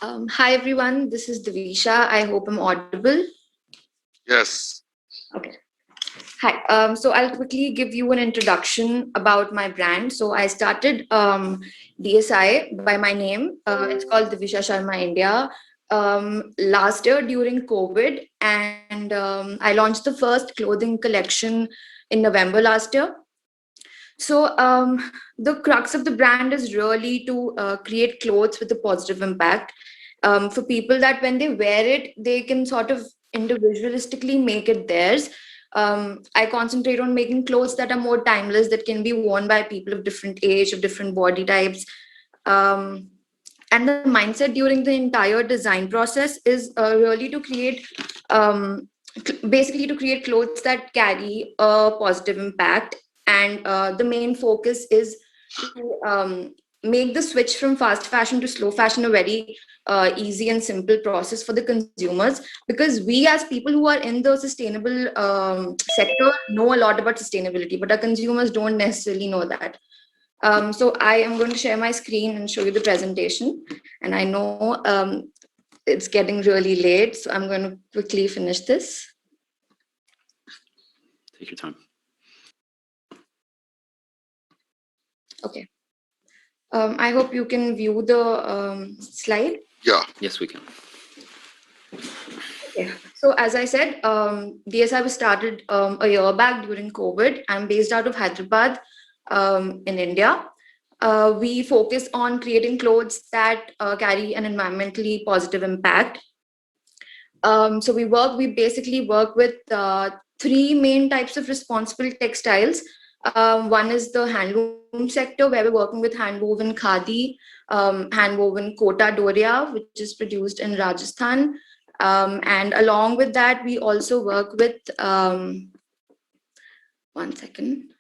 Hi everyone, this is Divisha. I hope I'm audible. Yes. Okay. Hi. So I'll quickly give you an introduction about my brand. So I started DSI by my name. It's called Divisha Sharma India. Last year during COVID, and I launched the first clothing collection in November last year. So the crux of the brand is really to create clothes with a positive impact for people that when they wear it, they can sort of individualistically make it theirs. I concentrate on making clothes that are more timeless, that can be worn by people of different age, of different body types. Um, and the mindset during the entire design process is really to create basically to create clothes that carry a positive impact, and the main focus is to make the switch from fast fashion to slow fashion a very easy and simple process for the consumers, because we as people who are in the sustainable sector know a lot about sustainability, but our consumers don't necessarily know that. So I am going to share my screen and show you the presentation. And I know it's getting really late, so I'm going to quickly finish this. Take your time. Okay. I hope you can view the slide. Yeah. Yes, we can. Okay. So as I said, DSI was started a year back during COVID. I'm based out of Hyderabad in India. We focus on creating clothes that carry an environmentally positive impact. So we basically work with three main types of responsible textiles. One is the handloom sector, where we're working with hand-woven khadi, hand-woven kota doria, which is produced in Rajasthan. And along with that, we also work with, one second.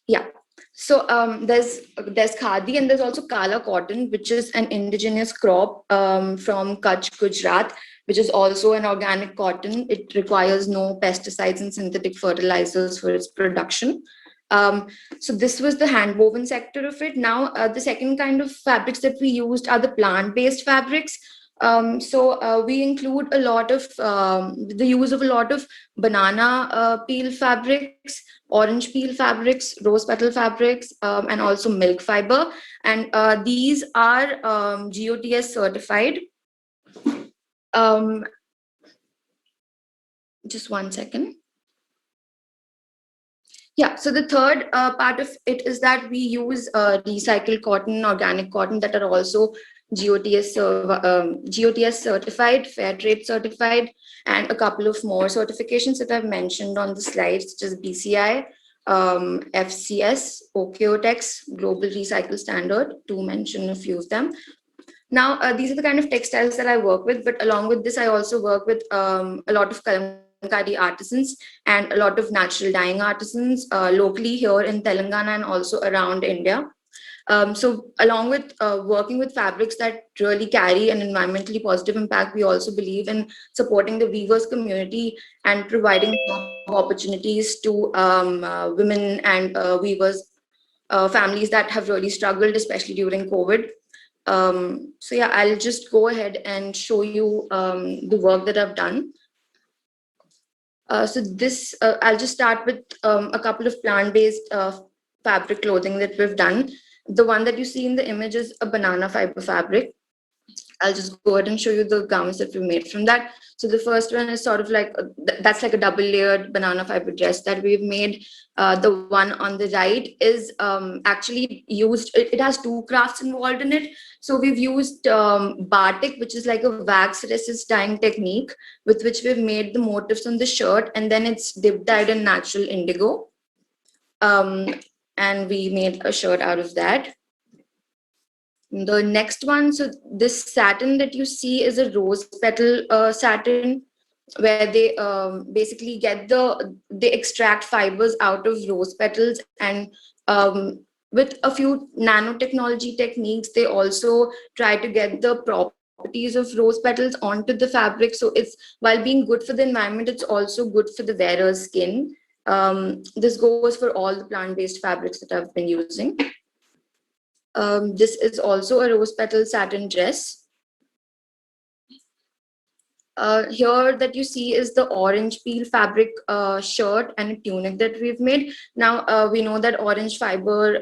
Yeah. So there's khadi, and there's also kala cotton, which is an indigenous crop from Kutch, Gujarat, which is also an organic cotton. It requires no pesticides and synthetic fertilizers for its production. So this was the hand woven sector of it. Now the second kind of fabrics that we used are the plant based fabrics. We include a lot of the use of a lot of banana peel fabrics, orange peel fabrics, rose petal fabrics, and also milk fiber. And these are GOTS certified. Um, just one second. Yeah, so the third part of it is that we use recycled cotton, organic cotton that are also GOTS certified, fair trade certified, and a couple of more certifications that I've mentioned on the slides, such as BCI, FCS, OKOTEX, Global Recycle Standard, to mention a few of them. Now, these are the kind of textiles that I work with, but along with this, I also work with a lot of kalamkari artisans and a lot of natural dyeing artisans locally here in Telangana and also around India. So along with working with fabrics that really carry an environmentally positive impact, we also believe in supporting the weavers community and providing job opportunities to women and weavers families that have really struggled, especially during COVID. So yeah, I'll just go ahead and show you the work that I've done. I'll just start with a couple of plant-based fabric clothing that we've done. The one that you see in the image is a banana fiber fabric. I'll just go ahead and show you the garments that we made from that. So the first one is sort of like that's like a double layered banana fiber dress that we've made. The one on the right is actually used. It has two crafts involved in it. So we've used batik, which is like a wax resist dyeing technique, with which we've made the motifs on the shirt, and then it's dip dyed in natural indigo. Um, and we made a shirt out of that. The next one, so this satin that you see is a rose petal satin, where they basically they extract fibers out of rose petals, and with a few nanotechnology techniques, they also try to get the properties of rose petals onto the fabric. So it's, while being good for the environment, it's also good for the wearer's skin. This goes for all the plant-based fabrics that I've been using. This is also a rose petal satin dress. Here that you see is the orange peel fabric shirt and a tunic that we've made. Now we know that orange fiber,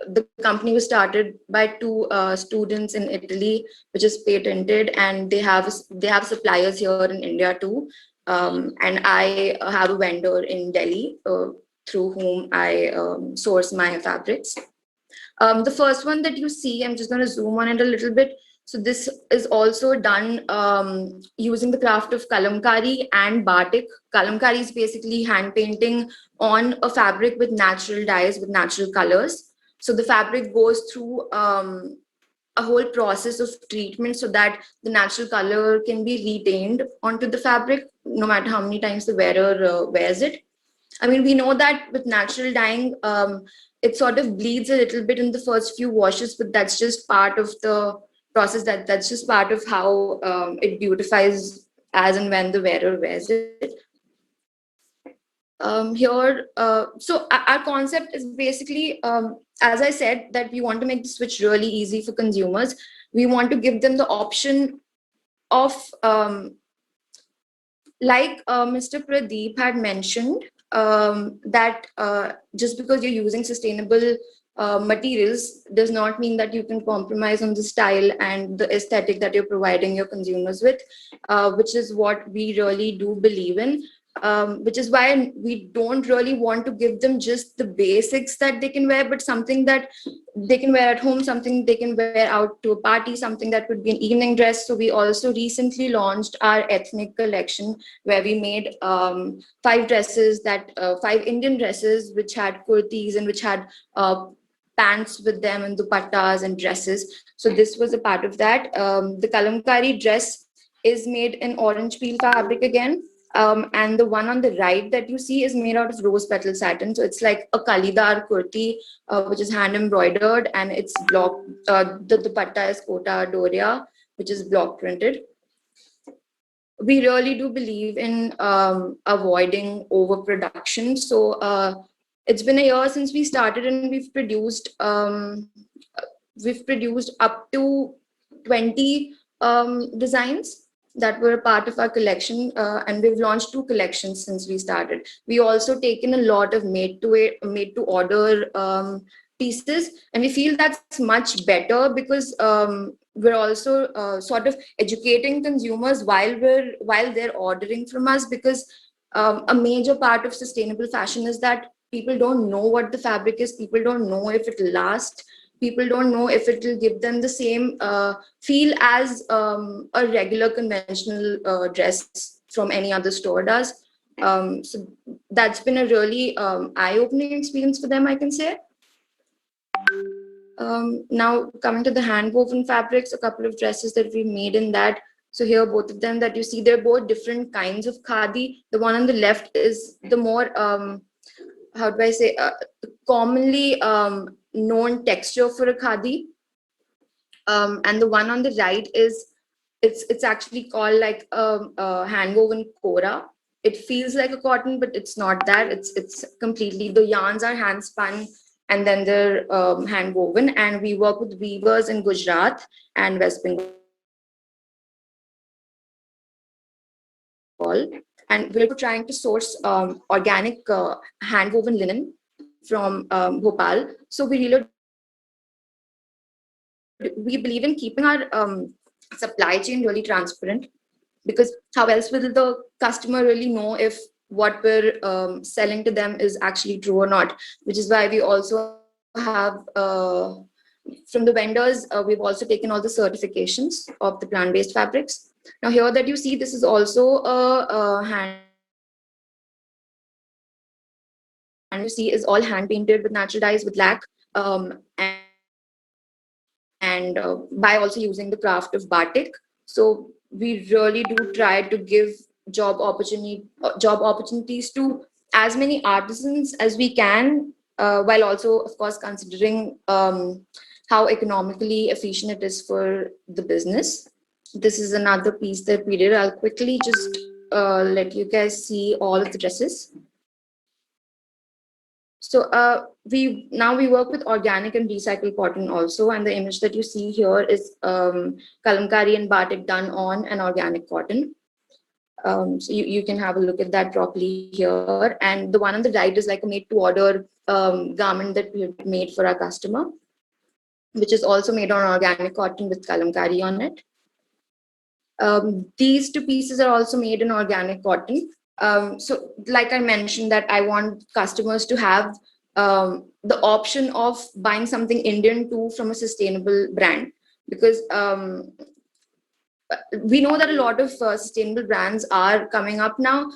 the company was started by two students in Italy, which is patented, and they have suppliers here in India too. And I have a vendor in Delhi through whom I source my fabrics. The first one that you see, I'm just going to zoom on it a little bit. So this is also done using the craft of kalamkari and batik. Kalamkari is basically hand painting on a fabric with natural dyes, with natural colors. So the fabric goes through a whole process of treatment so that the natural color can be retained onto the fabric, no matter how many times the wearer wears it. I mean, we know that with natural dyeing, it sort of bleeds a little bit in the first few washes, but that's just part of the process. That's just part of how it beautifies as and when the wearer wears it. Here, so our concept is basically, as I said, that we want to make the switch really easy for consumers. We want to give them the option of like Mr. Pradeep had mentioned, that just because you're using sustainable materials does not mean that you can compromise on the style and the aesthetic that you're providing your consumers with, which is what we really do believe in. Which is why we don't really want to give them just the basics that they can wear, but something that they can wear at home, something they can wear out to a party, something that would be an evening dress. So we also recently launched our ethnic collection where we made five Indian dresses which had kurtis and which had pants with them and dupattas and dresses. So this was a part of that. The kalamkari dress is made in orange peel fabric again. And the one on the right that you see is made out of rose petal satin. So it's like a kalidar kurti, which is hand embroidered, and it's block. The dupatta is kota doria, which is block printed. We really do believe in avoiding overproduction. So it's been a year since we started, and we've produced up to 20 designs that were a part of our collection, and we've launched two collections since we started. We also taken a lot of made to order pieces, and we feel that's much better because we're also sort of educating consumers while they're ordering from us, because a major part of sustainable fashion is that people don't know what the fabric is, people don't know if it'll last, people don't know if it will give them the same feel as a regular conventional dress from any other store does. So that's been a really eye-opening experience for them, I can say. Now coming to the hand woven fabrics, a couple of dresses that we made in that. So here, both of them that you see, they're both different kinds of khadi. The one on the left is the more, how do I say, commonly known texture for a khadi. And the one on the right is, it's actually called like a hand woven kora. It feels like a cotton, but it's not that. It's completely, the yarns are hand spun and then they're hand woven. And we work with weavers in Gujarat and West Bengal. And we're also trying to source organic hand woven linen from Bhopal. So we believe in keeping our supply chain really transparent, because how else will the customer really know if what we're selling to them is actually true or not? Which is why we also have from the vendors, we've also taken all the certifications of the plant-based fabrics. Now here that you see, this is also a hand woven dress. And you see is all hand painted with natural dyes with black, and by also using the craft of batik. So we really do try to give job opportunities to as many artisans as we can, while also of course considering how economically efficient it is for the business. This is another piece that we did. I'll quickly just let you guys see all of the dresses. We work with organic and recycled cotton also, and the image that you see here is kalamkari and batik done on an organic cotton. So you can have a look at that properly here. And the one on the right is like a made to order garment that we have made for our customer, which is also made on organic cotton with kalamkari on it. These two pieces are also made in organic cotton. So, like I mentioned, that I want customers to have the option of buying something Indian too from a sustainable brand, because we know that a lot of sustainable brands are coming up now,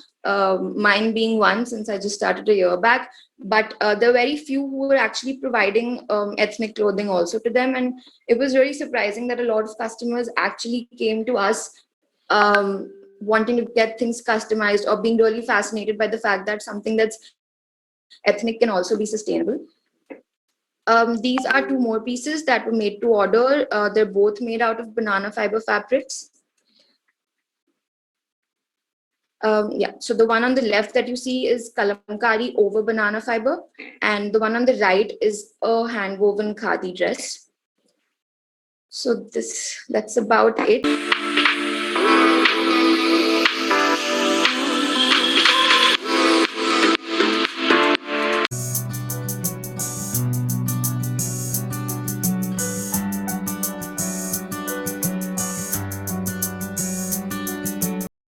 mine being one since I just started a year back. But there are very few who are actually providing ethnic clothing also to them. And it was really surprising that a lot of customers actually came to us wanting to get things customized or being really fascinated by the fact that something that's ethnic can also be sustainable. These are two more pieces that were made to order. They're both made out of banana fiber fabrics. Yeah, so the one on the left that you see is kalamkari over banana fiber, and the one on the right is a hand woven khadi dress. So that's about it.